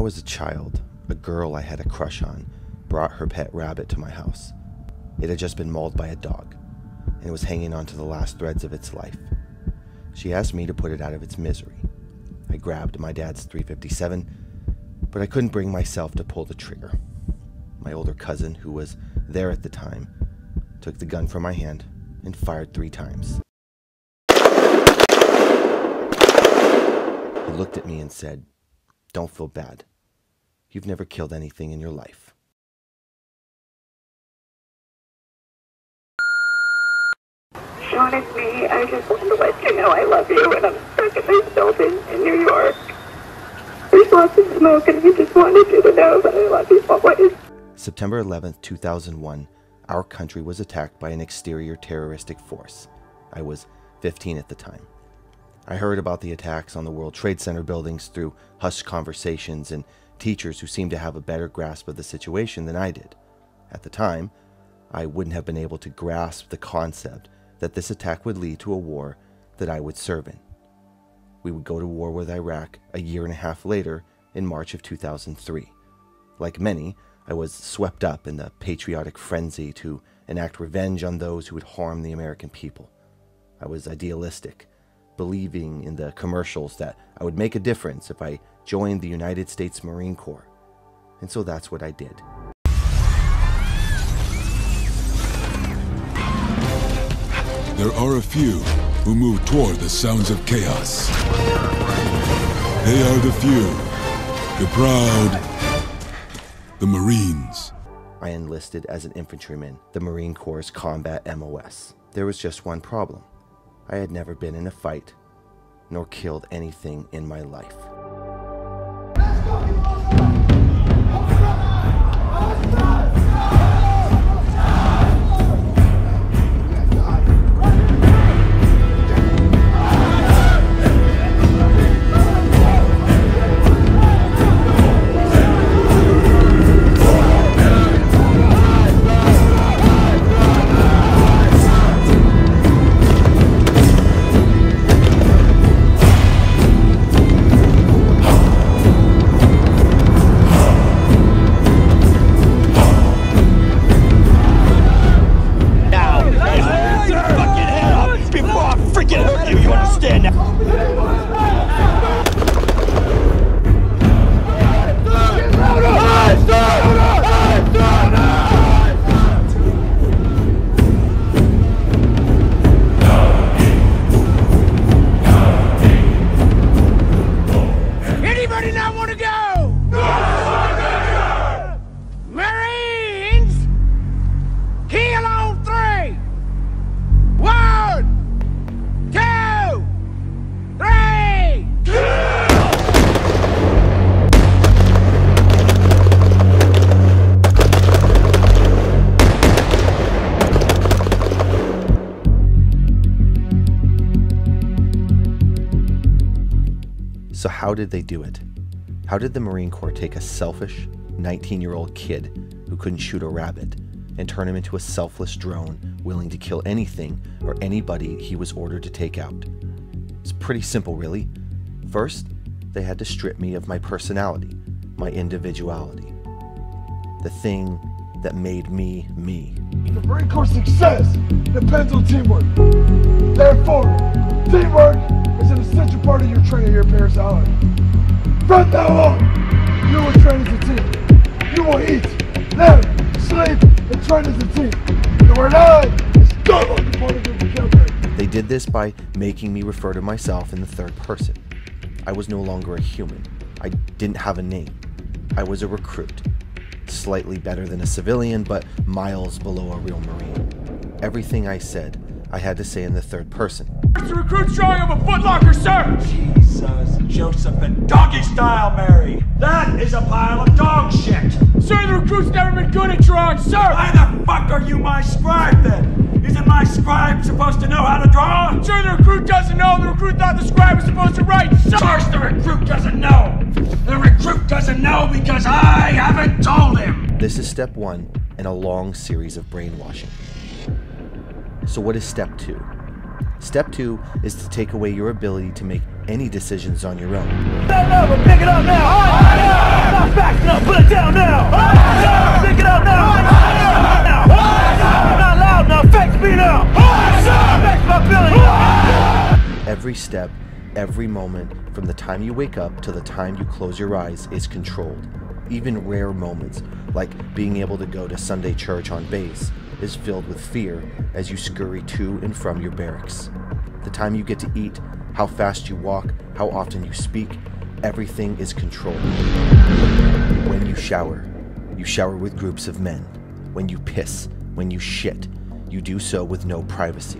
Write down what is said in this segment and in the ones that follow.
was a child, a girl I had a crush on brought her pet rabbit to my house. It had just been mauled by a dog, and it was hanging on to the last threads of its life. She asked me to put it out of its misery. I grabbed my dad's .357, but I couldn't bring myself to pull the trigger. My older cousin, who was there at the time, took the gun from my hand and fired 3 times. He looked at me and said, "Don't feel bad. You've never killed anything in your life." Sean, it's me. I just wanted to let you know I love you, and I'm stuck in this building in New York. There's lots of smoke, and I just wanted you to know that I love you always. September 11th, 2001, our country was attacked by an exterior terroristic force. I was 15 at the time. I heard about the attacks on the World Trade Center buildings through hushed conversations and teachers who seemed to have a better grasp of the situation than I did. At the time, I wouldn't have been able to grasp the concept that this attack would lead to a war that I would serve in. We would go to war with Iraq a year and a half later in March of 2003. Like many, I was swept up in the patriotic frenzy to enact revenge on those who had harmed the American people. I was idealistic, believing in the commercials that I would make a difference if I joined the United States Marine Corps. And so that's what I did. There are a few who move toward the sounds of chaos. They are the few, the proud, the Marines. I enlisted as an infantryman, the Marine Corps' combat MOS. There was just one problem. I had never been in a fight, nor killed anything in my life. So how did they do it? How did the Marine Corps take a selfish 19-year-old kid who couldn't shoot a rabbit and turn him into a selfless drone willing to kill anything or anybody he was ordered to take out? It's pretty simple, really. First, they had to strip me of my personality, my individuality, the thing that made me me. The Marine Corps' success depends on teamwork. Therefore, teamwork is an essential part of your training here at Parris Island. From now on, you will train as a team. You will eat, live, sleep, and train as a team. The word I is no longer part of your vocabulary. They did this by making me refer to myself in the third person. I was no longer a human. I didn't have a name. I was a recruit. Slightly better than a civilian, but miles below a real Marine. Everything I said, I had to say in the third person. It's the recruit's drawing of a footlocker, sir! Jesus, Joseph and doggy style, Mary! That is a pile of dog shit! Sir, the recruit's never been good at drawing, sir! Why the fuck are you my scribe then? Isn't my scribe supposed to know how to draw? Sir, the recruit doesn't know. The recruit thought the scribe was supposed to write, sir! Of course the recruit doesn't know! The recruit doesn't know because I haven't told him! This is step one in a long series of brainwashing. So what is step two? Step two is to take away your ability to make any decisions on your own. No, but pick it up now! Not fast enough, put it down now! Stick it out now! Not loud enough, fix me now! Fix my feeling! Every step, every moment, from the time you wake up to the time you close your eyes, is controlled. Even rare moments, like being able to go to Sunday church on base, is filled with fear as you scurry to and from your barracks. The time you get to eat, how fast you walk, how often you speak, everything is controlled. When you shower with groups of men. When you piss, when you shit, you do so with no privacy.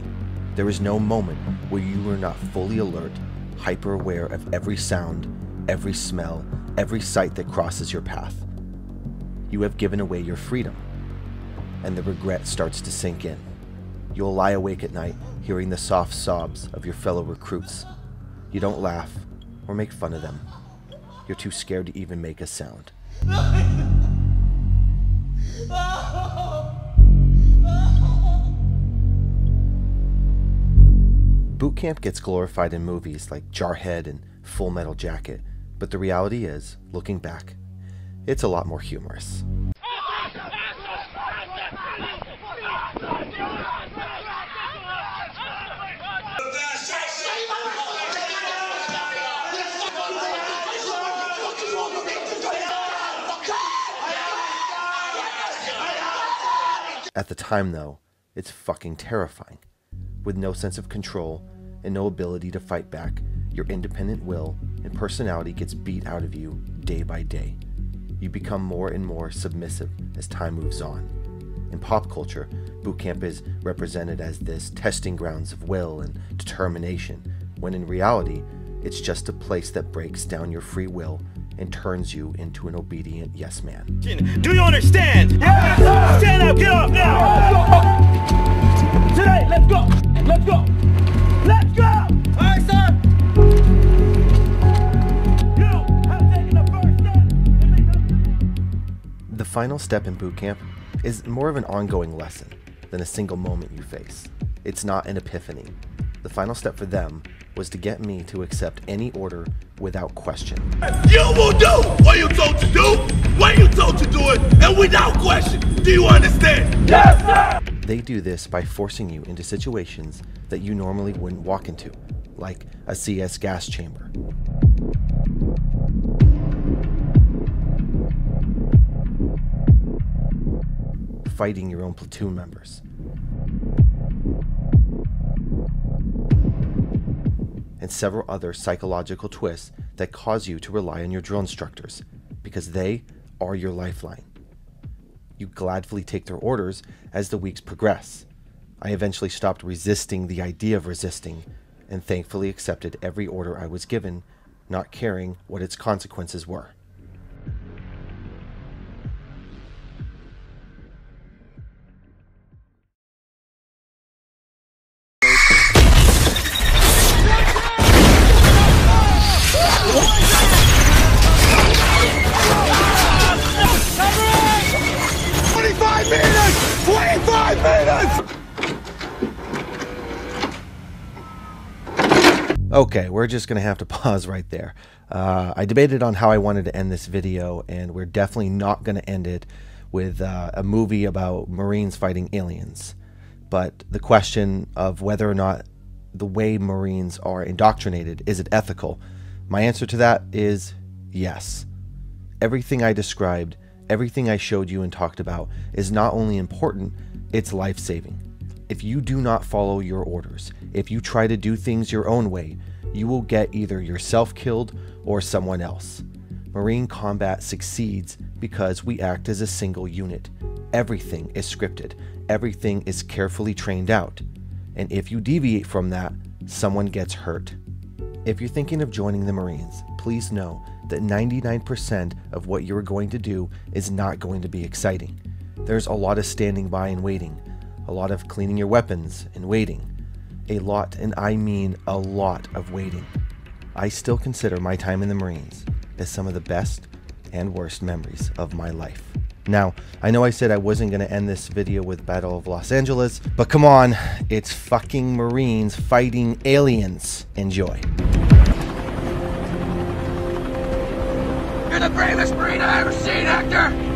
There is no moment where you are not fully alert, hyper aware of every sound, every smell, every sight that crosses your path. You have given away your freedom, and the regret starts to sink in. You'll lie awake at night, hearing the soft sobs of your fellow recruits. You don't laugh or make fun of them. You're too scared to even make a sound. Boot camp gets glorified in movies like Jarhead and Full Metal Jacket, but the reality is, looking back, it's a lot more humorous. At the time, though, it's fucking terrifying. With no sense of control and no ability to fight back, your independent will and personality gets beat out of you day by day. You become more and more submissive as time moves on. In pop culture, boot camp is represented as this testing grounds of will and determination, when in reality, it's just a place that breaks down your free will and turns you into an obedient yes man. Do you understand? Yes, sir! Stand up, get up now! Today, let's go! Let's go! Let's go! Alright, sir! You have taken the first step. The final step in boot camp is more of an ongoing lesson than a single moment you face. It's not an epiphany. The final step for them was to get me to accept any order without question. You will do what you're told to do, when you're told to do it, and without question. Do you understand? Yes, sir! They do this by forcing you into situations that you normally wouldn't walk into, like a CS gas chamber. Fighting your own platoon members. And several other psychological twists that cause you to rely on your drill instructors, because they are your lifeline. You gladly take their orders as the weeks progress. I eventually stopped resisting the idea of resisting, and thankfully accepted every order I was given, not caring what its consequences were. Okay, we're just going to have to pause right there. I debated on how I wanted to end this video, and we're definitely not going to end it with a movie about Marines fighting aliens. But the question of whether or not the way Marines are indoctrinated, is it ethical? My answer to that is yes. Everything I described, everything I showed you and talked about is not only important, it's life-saving. If you do not follow your orders, if you try to do things your own way, you will get either yourself killed or someone else. Marine combat succeeds because we act as a single unit. Everything is scripted. Everything is carefully trained out. And if you deviate from that, someone gets hurt. If you're thinking of joining the Marines, please know that 99% of what you're going to do is not going to be exciting. There's a lot of standing by and waiting, a lot of cleaning your weapons and waiting, a lot, and I mean a lot of waiting. I still consider my time in the Marines as some of the best and worst memories of my life. Now, I know I said I wasn't going to end this video with Battle of Los Angeles, but come on, it's fucking Marines fighting aliens. Enjoy. You're the bravest Marine I've ever seen, Hector!